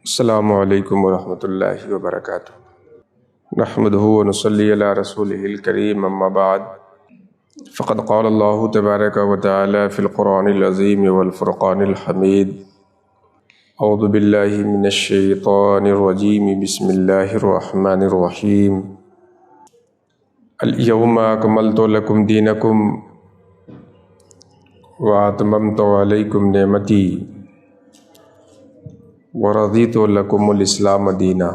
السلام علیکم ورحمۃ اللہ وبرکاتہ۔ نحمدہ ونصلی علی رسولہ الکریم، اما بعد فقد قال اللہ تبارک و تعالی فی القرآن العظیم والفرقان الحمید۔ اعوذ باللہ من الشیطان الرجیم، بسم اللہ الرحمن الرحیم۔ الیوم اکملت لکم دینکم واتممت علیکم نعمتی ورضیت لکم الاسلام دینا۔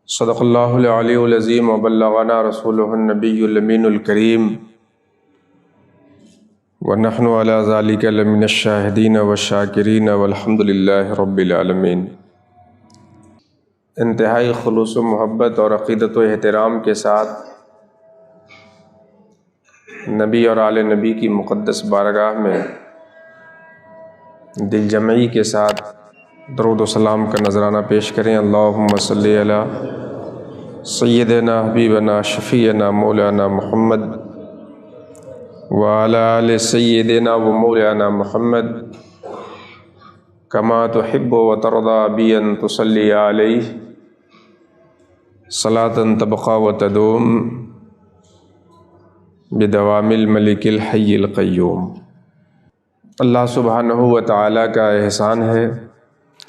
صدق اللہ العلی العظیم وبلغنا رسولہ النبی الامین الکریم، ونحن علی ذلک لمن الشاہدین والشاکرین والحمد للہ رب العالمین۔ انتہائی خلوص و محبت اور عقیدت و احترام کے ساتھ نبی اور آل نبی کی مقدس بارگاہ میں دل جمعی کے ساتھ درود و سلام کا نذرانہ پیش کریں۔ اللہم صلی علی سیدنا حبیبنا شفیعنا مولانا محمد وعلی آل سیدنا و مولانا محمد کما تحب و ترضی بی ان تصلی علیہ صلاۃ تبقی و تدوم بدوام الملک الحی القیوم۔ اللہ سبحانہ و تعالیٰ کا احسان ہے،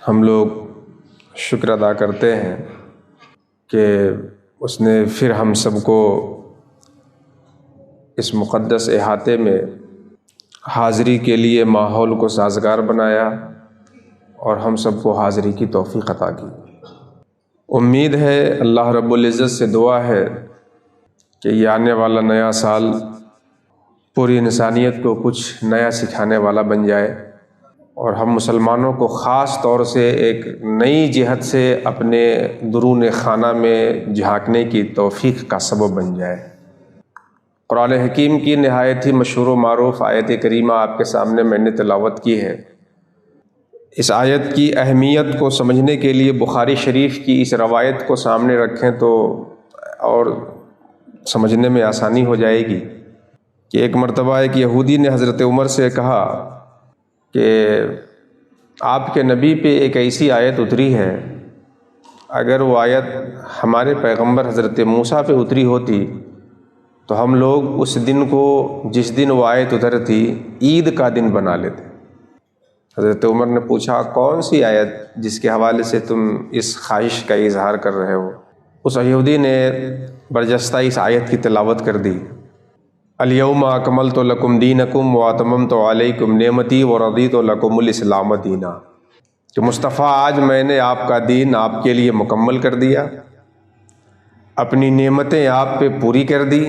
ہم لوگ شکر ادا کرتے ہیں کہ اس نے پھر ہم سب کو اس مقدس احاطے میں حاضری کے لیے ماحول کو سازگار بنایا اور ہم سب کو حاضری کی توفیق عطا کی۔ امید ہے، اللہ رب العزت سے دعا ہے کہ یہ آنے والا نیا سال پوری انسانیت کو کچھ نیا سکھانے والا بن جائے اور ہم مسلمانوں کو خاص طور سے ایک نئی جہت سے اپنے درون خانہ میں جھانکنے کی توفیق کا سبب بن جائے۔ قرآن حکیم کی نہایت ہی مشہور و معروف آیت کریمہ آپ کے سامنے میں نے تلاوت کی ہے۔ اس آیت کی اہمیت کو سمجھنے کے لیے بخاری شریف کی اس روایت کو سامنے رکھیں تو اور سمجھنے میں آسانی ہو جائے گی کہ ایک مرتبہ ایک یہودی نے حضرت عمر سے کہا کہ آپ کے نبی پہ ایک ایسی آیت اتری ہے، اگر وہ آیت ہمارے پیغمبر حضرت موسیٰ پہ اتری ہوتی تو ہم لوگ اس دن کو، جس دن وہ آیت اترتی، عید کا دن بنا لیتے۔ حضرت عمر نے پوچھا، کون سی آیت جس کے حوالے سے تم اس خواہش کا اظہار کر رہے ہو؟ اس یہودی نے برجستہ اس آیت کی تلاوت کر دی، الیوم اکملت لکم دینکم واتممت علیکم نعمتی ورضیت لکم الاسلام دینا، کہ مصطفیٰ آج میں نے آپ کا دین آپ کے لیے مکمل کر دیا، اپنی نعمتیں آپ پہ پوری کر دی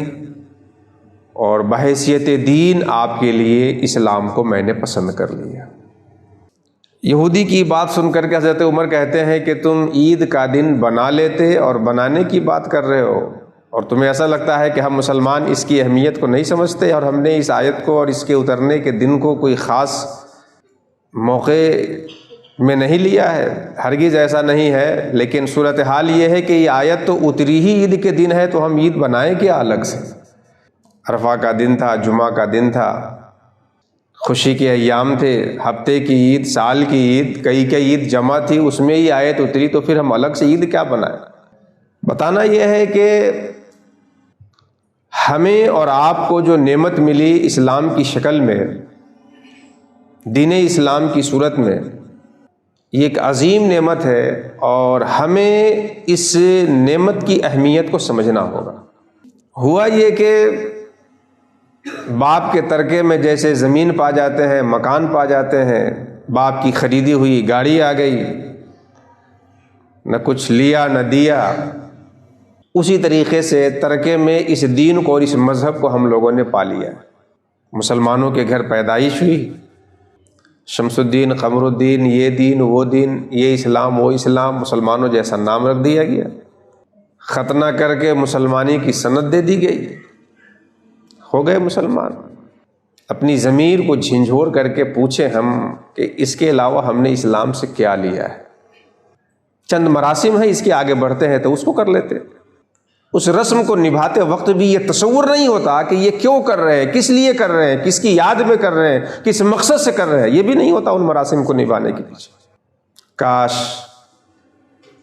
اور بحیثیت دین آپ کے لیے اسلام کو میں نے پسند کر لیا۔ یہودی کی بات سن کر کے حضرت عمر کہتے ہیں کہ تم عید کا دن بنا لیتے اور بنانے کی بات کر رہے ہو، اور تمہیں ایسا لگتا ہے کہ ہم مسلمان اس کی اہمیت کو نہیں سمجھتے اور ہم نے اس آیت کو اور اس کے اترنے کے دن کو کوئی خاص موقع میں نہیں لیا ہے؟ ہرگز ایسا نہیں ہے، لیکن صورتحال یہ ہے کہ یہ آیت تو اتری ہی عید کے دن ہے، تو ہم عید بنائیں کیا الگ سے؟ عرفہ کا دن تھا، جمعہ کا دن تھا، خوشی کے ایام تھے، ہفتے کی عید، سال کی عید، کئی عید جمع تھی، اس میں یہ آیت اتری تو پھر ہم الگ سے عید کیا بنائیں؟ بتانا یہ ہے کہ ہمیں اور آپ کو جو نعمت ملی اسلام کی شکل میں، دین اسلام کی صورت میں، یہ ایک عظیم نعمت ہے اور ہمیں اس نعمت کی اہمیت کو سمجھنا ہوگا۔ ہوا یہ کہ باپ کے ترکے میں جیسے زمین پا جاتے ہیں، مکان پا جاتے ہیں، باپ کی خریدی ہوئی گاڑی آ گئی، نہ کچھ لیا نہ دیا، اسی طریقے سے ترکے میں اس دین کو اور اس مذہب کو ہم لوگوں نے پا لیا۔ مسلمانوں کے گھر پیدائش ہوئی، شمس الدین، قمر الدین، یہ دین وہ دین، یہ اسلام وہ اسلام، مسلمانوں جیسا نام رکھ دیا گیا، ختنہ کر کے مسلمانی کی سند دے دی گئی، ہو گئے مسلمان۔ اپنی ضمیر کو جھنجھوڑ کر کے پوچھیں ہم کہ اس کے علاوہ ہم نے اسلام سے کیا لیا ہے؟ چند مراسم ہیں، اس کے آگے بڑھتے ہیں تو اس کو کر لیتے، اس رسم کو نبھاتے وقت بھی یہ تصور نہیں ہوتا کہ یہ کیوں کر رہے ہیں، کس لیے کر رہے ہیں، کس کی یاد میں کر رہے ہیں، کس مقصد سے کر رہے ہیں، یہ بھی نہیں ہوتا ان مراسم کو نبھانے کے پیچھے۔ کاش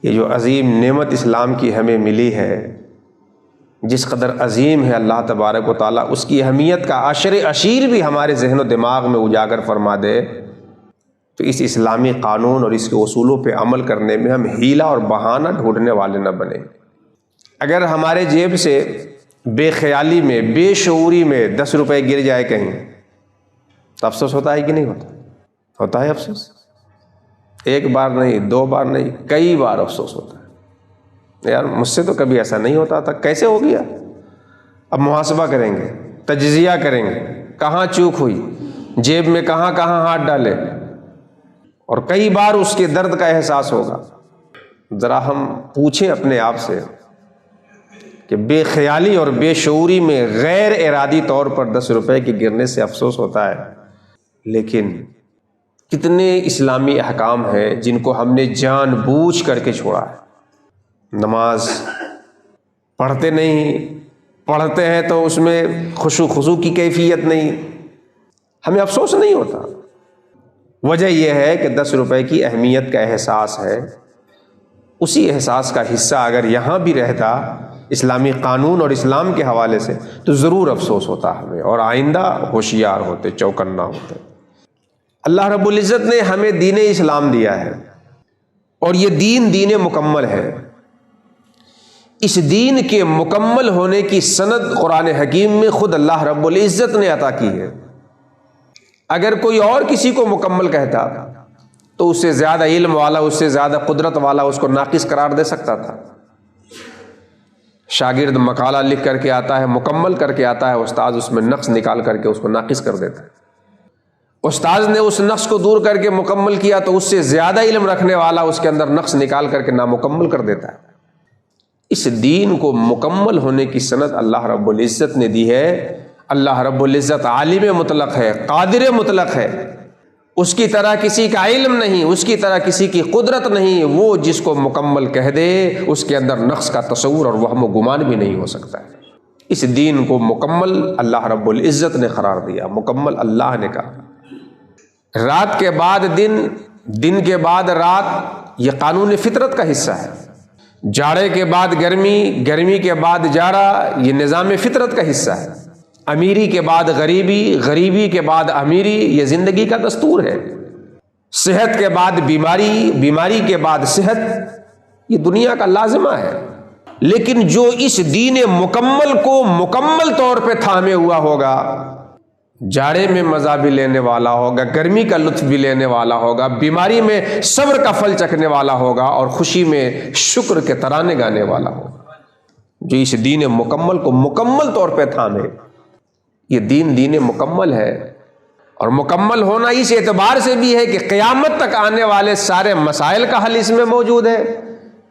یہ جو عظیم نعمت اسلام کی ہمیں ملی ہے، جس قدر عظیم ہے اللہ تبارک و تعالیٰ اس کی اہمیت کا عشر اشیر بھی ہمارے ذہن و دماغ میں اجاگر فرما دے، تو اس اسلامی قانون اور اس کے اصولوں پہ عمل کرنے میں ہم ہیلا اور بہانہ ڈھونڈنے والے نہ بنیں۔ اگر ہمارے جیب سے بے خیالی میں، بے شعوری میں 10 روپے گر جائے کہیں تو افسوس ہوتا ہے کہ نہیں ہوتا؟ ہوتا ہے افسوس، ایک بار نہیں، 2 بار نہیں، کئی بار افسوس ہوتا ہے، یار مجھ سے تو کبھی ایسا نہیں ہوتا تھا، کیسے ہو گیا؟ اب محاسبہ کریں گے، تجزیہ کریں گے، کہاں چوک ہوئی، جیب میں کہاں کہاں ہاتھ ڈالے، اور کئی بار اس کے درد کا احساس ہوگا۔ ذرا ہم پوچھیں اپنے آپ سے کہ بے خیالی اور بے شعوری میں غیر ارادی طور پر 10 روپے کے گرنے سے افسوس ہوتا ہے، لیکن کتنے اسلامی احکام ہیں جن کو ہم نے جان بوجھ کر کے چھوڑا ہے۔ نماز پڑھتے نہیں، پڑھتے ہیں تو اس میں خشوع خضوع کی کیفیت نہیں، ہمیں افسوس نہیں ہوتا۔ وجہ یہ ہے کہ 10 روپے کی اہمیت کا احساس ہے، اسی احساس کا حصہ اگر یہاں بھی رہتا اسلامی قانون اور اسلام کے حوالے سے تو ضرور افسوس ہوتا ہمیں، اور آئندہ ہوشیار ہوتے، چوکنا ہوتے۔ اللہ رب العزت نے ہمیں دین اسلام دیا ہے، اور یہ دین مکمل ہے۔ اس دین کے مکمل ہونے کی سند قرآن حکیم میں خود اللہ رب العزت نے عطا کی ہے۔ اگر کوئی اور کسی کو مکمل کہتا تو اس سے زیادہ علم والا، اس سے زیادہ قدرت والا اس کو ناقص قرار دے سکتا تھا۔ شاگرد مقالہ لکھ کر کے آتا ہے، مکمل کر کے آتا ہے، استاد اس میں نقص نکال کر کے اس کو ناقص کر دیتا ہے۔ استاد نے اس نقص کو دور کر کے مکمل کیا تو اس سے زیادہ علم رکھنے والا اس کے اندر نقص نکال کر کے نامکمل کر دیتا ہے۔ اس دین کو مکمل ہونے کی سند اللہ رب العزت نے دی ہے۔ اللہ رب العزت عالم مطلق ہے، قادر مطلق ہے، اس کی طرح کسی کا علم نہیں، اس کی طرح کسی کی قدرت نہیں۔ وہ جس کو مکمل کہہ دے اس کے اندر نقص کا تصور اور وہم و گمان بھی نہیں ہو سکتا ہے۔ اس دین کو مکمل اللہ رب العزت نے قرار دیا، مکمل اللہ نے کہا۔ رات کے بعد دن، دن کے بعد رات، یہ قانون فطرت کا حصہ ہے۔ جاڑے کے بعد گرمی، گرمی کے بعد جاڑا، یہ نظام فطرت کا حصہ ہے۔ امیری کے بعد غریبی، غریبی کے بعد امیری، یہ زندگی کا دستور ہے۔ صحت کے بعد بیماری، بیماری کے بعد صحت، یہ دنیا کا لازمہ ہے۔ لیکن جو اس دین مکمل کو مکمل طور پہ تھامے ہوا ہوگا، جاڑے میں مزہ بھی لینے والا ہوگا، گرمی کا لطف بھی لینے والا ہوگا، بیماری میں صبر کا پھل چکھنے والا ہوگا، اور خوشی میں شکر کے ترانے گانے والا ہوگا، جو اس دین مکمل کو مکمل طور پہ تھامے۔ یہ دین مکمل ہے، اور مکمل ہونا اس اعتبار سے بھی ہے کہ قیامت تک آنے والے سارے مسائل کا حل اس میں موجود ہے۔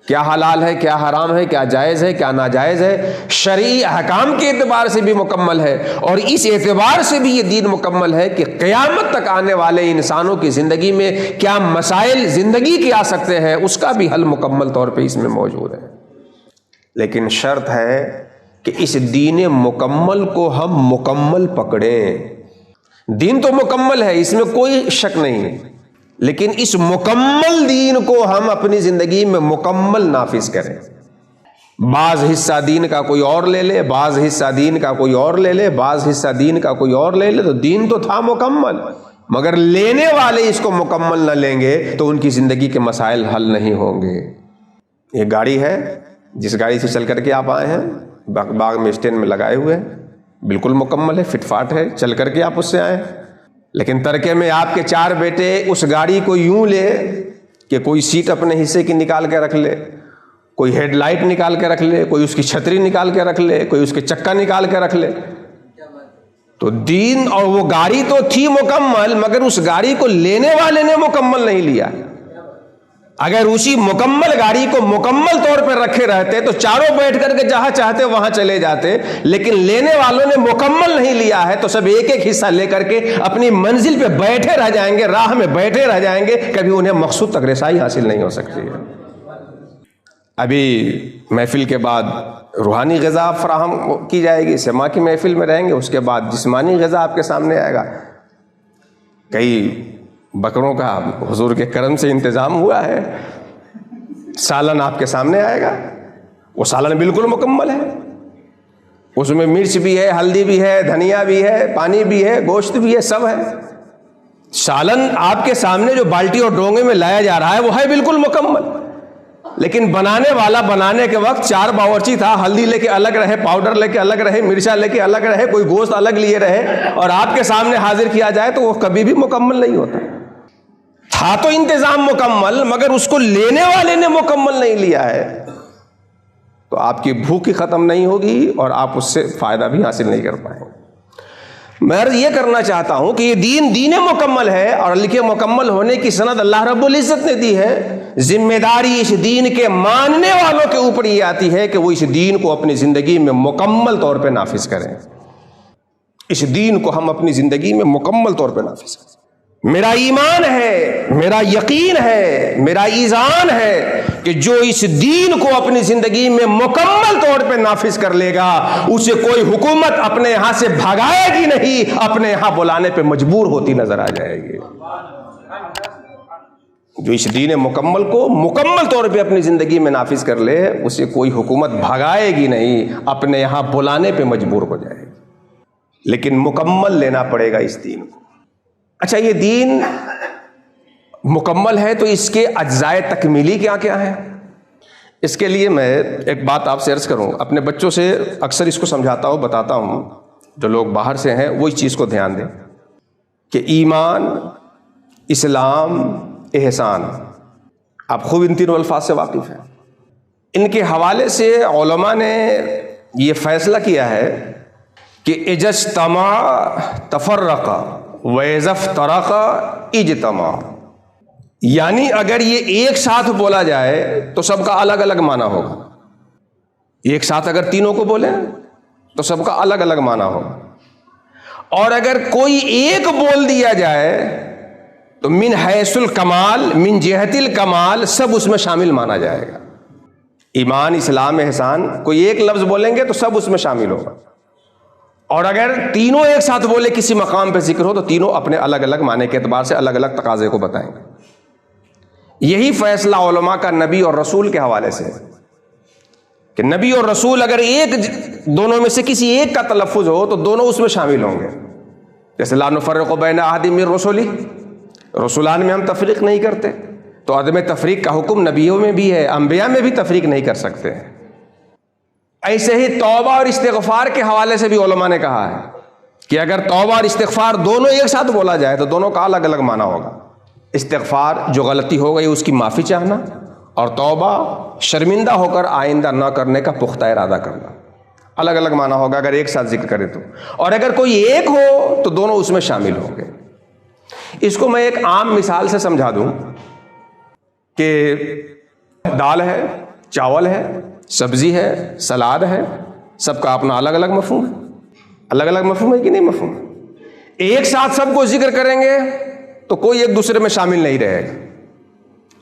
کیا حلال ہے، کیا حرام ہے، کیا جائز ہے، کیا ناجائز ہے، شرعی احکام کے اعتبار سے بھی مکمل ہے، اور اس اعتبار سے بھی یہ دین مکمل ہے کہ قیامت تک آنے والے انسانوں کی زندگی میں کیا مسائل زندگی کے آ سکتے ہیں، اس کا بھی حل مکمل طور پہ اس میں موجود ہے۔ لیکن شرط ہے کہ اس دین مکمل کو ہم مکمل پکڑیں۔ دین تو مکمل ہے، اس میں کوئی شک نہیں، لیکن اس مکمل دین کو ہم اپنی زندگی میں مکمل نافذ کریں۔ بعض حصہ دین کا کوئی اور لے لے، بعض حصہ دین کا کوئی اور لے لے، بعض حصہ دین کا کوئی اور لے لے، تو دین تو تھا مکمل، مگر لینے والے اس کو مکمل نہ لیں گے تو ان کی زندگی کے مسائل حل نہیں ہوں گے۔ یہ گاڑی ہے، جس گاڑی سے چل کر کے آپ آئے ہیں، باغ میں اسٹینڈ میں لگائے ہوئے ہیں، بالکل مکمل ہے، فٹ فاٹ ہے، چل کر کے آپ اس سے آئے، لیکن ترکے میں آپ کے 4 بیٹے اس گاڑی کو یوں لے کہ کوئی سیٹ اپنے حصے کی نکال کے رکھ لے، کوئی ہیڈ لائٹ نکال کے رکھ لے، کوئی اس کی چھتری نکال کے رکھ لے، کوئی اس کے چکا نکال کے رکھ لے۔ تو دین اور وہ گاڑی تو تھی مکمل، مگر اس گاڑی کو لینے والے نے مکمل نہیں لیا۔ اگر اسی مکمل گاڑی کو مکمل طور پر رکھے رہتے تو چاروں بیٹھ کر کے جہاں چاہتے وہاں چلے جاتے، لیکن لینے والوں نے مکمل نہیں لیا ہے تو سب ایک ایک حصہ لے کر کے اپنی منزل پہ بیٹھے رہ جائیں گے، راہ میں بیٹھے رہ جائیں گے، کبھی انہیں مقصود تک رسائی حاصل نہیں ہو سکتی ہے۔ ابھی محفل کے بعد روحانی غذا فراہم کی جائے گی، سما کی محفل میں رہیں گے، اس کے بعد جسمانی غذا آپ کے سامنے آئے گا۔ کئی بکروں کا حضور کے کرم سے انتظام ہوا ہے، سالن آپ کے سامنے آئے گا، وہ سالن بالکل مکمل ہے، اس میں مرچ بھی ہے، ہلدی بھی ہے، دھنیا بھی ہے، پانی بھی ہے، گوشت بھی ہے، سب ہے۔ سالن آپ کے سامنے جو بالٹی اور ڈونگے میں لایا جا رہا ہے وہ ہے بالکل مکمل، لیکن بنانے والا بنانے کے وقت 4 باورچی تھا، ہلدی لے کے الگ رہے، پاؤڈر لے کے الگ رہے، مرچا لے کے الگ رہے، کوئی گوشت الگ لیے رہے، اور آپ کے سامنے حاضر کیا جائے تو وہ کبھی بھی مکمل نہیں ہوتا۔ تھا تو انتظام مکمل، مگر اس کو لینے والے نے مکمل نہیں لیا ہے، تو آپ کی بھوک ختم نہیں ہوگی اور آپ اس سے فائدہ بھی حاصل نہیں کر پائیں گے۔ میں عرض یہ کرنا چاہتا ہوں کہ یہ دین مکمل ہے، اور لکھے مکمل ہونے کی سند اللہ رب العزت نے دی ہے۔ ذمہ داری اس دین کے ماننے والوں کے اوپر یہ آتی ہے کہ وہ اس دین کو اپنی زندگی میں مکمل طور پہ نافذ کریں، اس دین کو ہم اپنی زندگی میں مکمل طور پہ نافذ کریں۔ میرا ایمان ہے، میرا یقین ہے، میرا ایذان ہے کہ جو اس دین کو اپنی زندگی میں مکمل طور پہ نافذ کر لے گا اسے کوئی حکومت اپنے یہاں سے بھگائے گی نہیں، اپنے یہاں بلانے پہ مجبور ہوتی نظر آ جائے گی۔ جو اس دین مکمل کو مکمل طور پہ اپنی زندگی میں نافذ کر لے اسے کوئی حکومت بھگائے گی نہیں، اپنے یہاں بلانے پہ مجبور ہو جائے گی، لیکن مکمل لینا پڑے گا اس دین کو۔ اچھا، یہ دین مکمل ہے تو اس کے اجزائے تکمیلی کیا کیا ہیں؟ اس کے لیے میں ایک بات آپ سے عرض کروں، اپنے بچوں سے اکثر اس کو سمجھاتا ہوں، بتاتا ہوں، جو لوگ باہر سے ہیں وہ اس چیز کو دھیان دیں کہ ایمان، اسلام، احسان، آپ خوب ان تینوں الفاظ سے واقف ہیں۔ ان کے حوالے سے علماء نے یہ فیصلہ کیا ہے کہ اذا اجتمع تفرق وَإِذَا افْتَرَقَ اجتمع، یعنی اگر یہ ایک ساتھ بولا جائے تو سب کا الگ الگ معنی ہوگا، ایک ساتھ اگر تینوں کو بولیں تو سب کا الگ الگ معنی ہوگا، اور اگر کوئی ایک بول دیا جائے تو من حیث الکمال، من جہت الکمال، سب اس میں شامل مانا جائے گا۔ ایمان، اسلام، احسان، کوئی ایک لفظ بولیں گے تو سب اس میں شامل ہوگا، اور اگر تینوں ایک ساتھ بولے کسی مقام پہ ذکر ہو تو تینوں اپنے الگ الگ معنی کے اعتبار سے الگ الگ تقاضے کو بتائیں گے۔ یہی فیصلہ علماء کا نبی اور رسول کے حوالے سے کہ نبی اور رسول اگر ایک دونوں میں سے کسی ایک کا تلفظ ہو تو دونوں اس میں شامل ہوں گے۔ جیسے لا نفرق بین احد من رسلہ، رسولان میں ہم تفریق نہیں کرتے، تو عدم تفریق کا حکم نبیوں میں بھی ہے، انبیاء میں بھی تفریق نہیں کر سکتے۔ ایسے ہی توبہ اور استغفار کے حوالے سے بھی علماء نے کہا ہے کہ اگر توبہ اور استغفار دونوں ایک ساتھ بولا جائے تو دونوں کا الگ الگ معنی ہوگا۔ استغفار جو غلطی ہو گئی اس کی معافی چاہنا، اور توبہ شرمندہ ہو کر آئندہ نہ کرنے کا پختہ ارادہ کرنا، الگ الگ معنی ہوگا اگر ایک ساتھ ذکر کرے تو، اور اگر کوئی ایک ہو تو دونوں اس میں شامل ہوں گے۔ اس کو میں ایک عام مثال سے سمجھا دوں کہ دال ہے، چاول ہے، سبزی ہے، سلاد ہے، سب کا اپنا الگ الگ مفہوم ہے، الگ الگ مفہوم ہے کہ نہیں مفہوم؟ ایک ساتھ سب کو ذکر کریں گے تو کوئی ایک دوسرے میں شامل نہیں رہے گا۔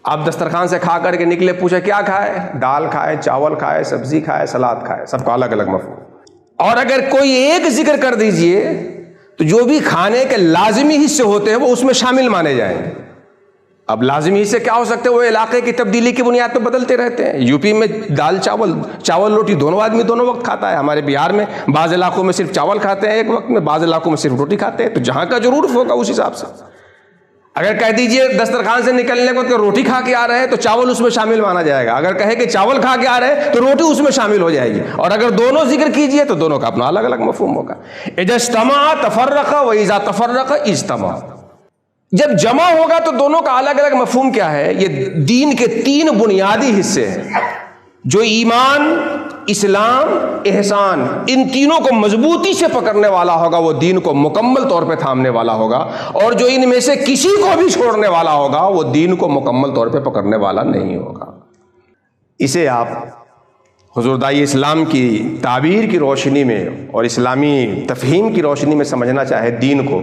آپ دسترخوان سے کھا کر کے نکلے، پوچھے کیا کھائے؟ دال کھائے، چاول کھائے، سبزی کھائے، سلاد کھائے، سب کا الگ الگ مفہوم۔ اور اگر کوئی ایک ذکر کر دیجئے تو جو بھی کھانے کے لازمی حصے ہوتے ہیں وہ اس میں شامل مانے جائیں گے۔ اب لازمی حصے کیا ہو سکتے ہیں؟ وہ علاقے کی تبدیلی کی بنیاد پہ بدلتے رہتے ہیں۔ یو پی میں دال چاول روٹی دونوں آدمی دونوں وقت کھاتا ہے، ہمارے بہار میں بعض علاقوں میں صرف چاول کھاتے ہیں ایک وقت میں، بعض علاقوں میں صرف روٹی کھاتے ہیں، تو جہاں کا جو عرف ہوگا اس حساب سے۔ اگر کہہ دیجئے دسترخوان سے نکلنے کو کہ روٹی کھا کے آ رہے ہیں تو چاول اس میں شامل مانا جائے گا، اگر کہے کہ چاول کھا کے آ رہے ہیں تو روٹی اس میں شامل ہو جائے گی، اور اگر دونوں ذکر کیجئے تو دونوں کا اپنا الگ الگ مفہوم ہوگا۔ اذا اجتمع تفرق واذا تفرق اجتمع، جب جمع ہوگا تو دونوں کا الگ الگ مفہوم کیا ہے؟ یہ دین کے 3 بنیادی حصے ہیں، جو ایمان، اسلام، احسان، ان تینوں کو مضبوطی سے پکڑنے والا ہوگا وہ دین کو مکمل طور پہ تھامنے والا ہوگا، اور جو ان میں سے کسی کو بھی چھوڑنے والا ہوگا وہ دین کو مکمل طور پہ پکڑنے والا نہیں ہوگا۔ اسے آپ حضور دائی اسلام کی تعبیر کی روشنی میں اور اسلامی تفہیم کی روشنی میں سمجھنا چاہے دین کو،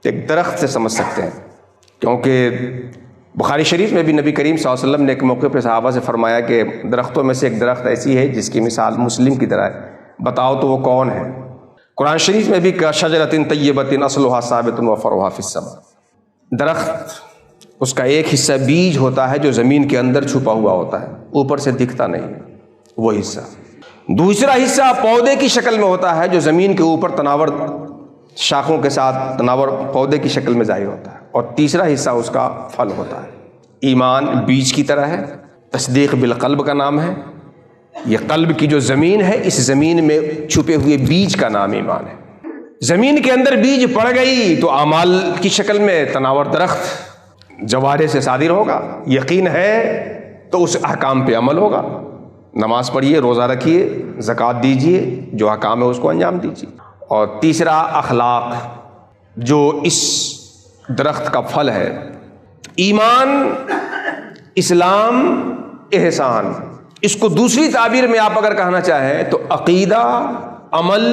ایک درخت سے سمجھ سکتے ہیں، کیونکہ بخاری شریف میں بھی نبی کریم صلی اللہ علیہ وسلم نے ایک موقع پہ صحابہ سے فرمایا کہ درختوں میں سے ایک درخت ایسی ہے جس کی مثال مسلم کی طرح ہے، بتاؤ تو وہ کون ہے؟ قرآن شریف میں بھی شجرۃ طیبۃ اصلھا ثابت وفرعھا فی السماء، درخت اس کا ایک حصہ بیج ہوتا ہے جو زمین کے اندر چھپا ہوا ہوتا ہے، اوپر سے دکھتا نہیں، وہ حصہ۔ دوسرا حصہ پودے کی شکل میں ہوتا ہے جو زمین کے اوپر تناور شاخوں کے ساتھ تناور پودے کی شکل میں ظاہر ہوتا ہے، اور تیسرا حصہ اس کا پھل ہوتا ہے۔ ایمان بیج کی طرح ہے، تصدیق بالقلب کا نام ہے۔ یہ قلب کی جو زمین ہے، اس زمین میں چھپے ہوئے بیج کا نام ایمان ہے۔ زمین کے اندر بیج پڑ گئی تو اعمال کی شکل میں تناور درخت جوارے سے صادر ہوگا۔ یقین ہے تو اس احکام پہ عمل ہوگا، نماز پڑھیے، روزہ رکھیے، زکوٰۃ دیجیے، جو احکام ہے اس کو انجام دیجیے۔ اور تیسرا اخلاق، جو اس درخت کا پھل ہے۔ ایمان، اسلام، احسان، اس کو دوسری تعبیر میں آپ اگر کہنا چاہیں تو عقیدہ، عمل،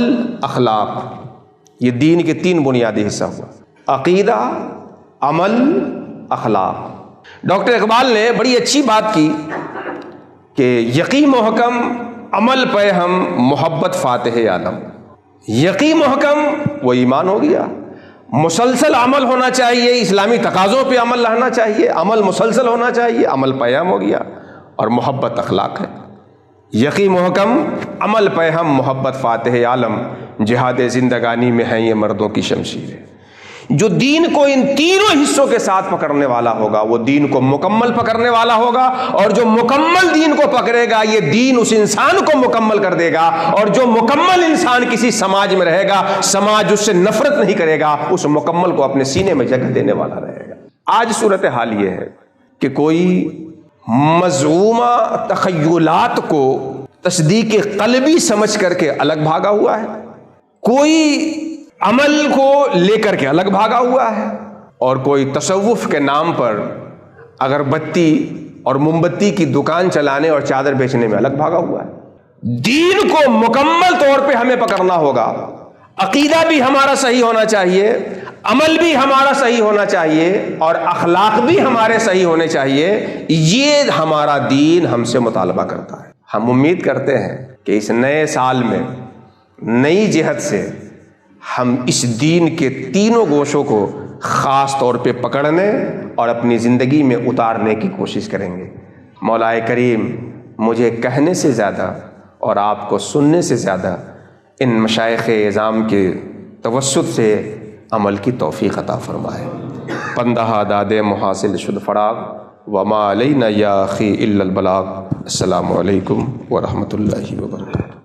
اخلاق، یہ دین کے تین بنیادی حصہ ہوا۔ عقیدہ، عمل، اخلاق۔ ڈاکٹر اقبال نے بڑی اچھی بات کی کہ یقی محکم عمل پہ ہم محبت فاتح عالم۔ یقی محکم وہ ایمان ہو گیا، مسلسل عمل ہونا چاہیے، اسلامی تقاضوں پہ عمل رہنا چاہیے، عمل مسلسل ہونا چاہیے، عمل پیام ہو گیا، اور محبت اخلاق ہے۔ یقی محکم عمل پہ ہم محبت فاتح عالم، جہاد زندگانی میں ہیں یہ مردوں کی شمشیریں۔ جو دین کو ان تینوں حصوں کے ساتھ پکڑنے والا ہوگا وہ دین کو مکمل پکڑنے والا ہوگا، اور جو مکمل دین کو پکڑے گا یہ دین اس انسان کو مکمل کر دے گا، اور جو مکمل انسان کسی سماج میں رہے گا، سماج اس سے نفرت نہیں کرے گا، اس مکمل کو اپنے سینے میں جگہ دینے والا رہے گا۔ آج صورتحال یہ ہے کہ کوئی مزعومہ تخیلات کو تصدیق قلبی سمجھ کر کے الگ بھاگا ہوا ہے، کوئی عمل کو لے کر کے الگ بھاگا ہوا ہے، اور کوئی تصوف کے نام پر اگربتی اور موم بتی کی دکان چلانے اور چادر بیچنے میں الگ بھاگا ہوا ہے۔ دین کو مکمل طور پہ ہمیں پکڑنا ہوگا، عقیدہ بھی ہمارا صحیح ہونا چاہیے، عمل بھی ہمارا صحیح ہونا چاہیے، اور اخلاق بھی ہمارے صحیح ہونے چاہیے۔ یہ ہمارا دین ہم سے مطالبہ کرتا ہے۔ ہم امید کرتے ہیں کہ اس نئے سال میں نئی جہت سے ہم اس دین کے تینوں گوشوں کو خاص طور پہ پکڑنے اور اپنی زندگی میں اتارنے کی کوشش کریں گے۔ مولا کریم مجھے کہنے سے زیادہ اور آپ کو سننے سے زیادہ ان مشائخ اعظام کے توسط سے عمل کی توفیق عطا فرمائے۔ پندہ داد محاصل شد فراغ، وما علینا یا اخی الا البلاغ۔ السلام علیکم ورحمۃ اللہ وبرکاتہ۔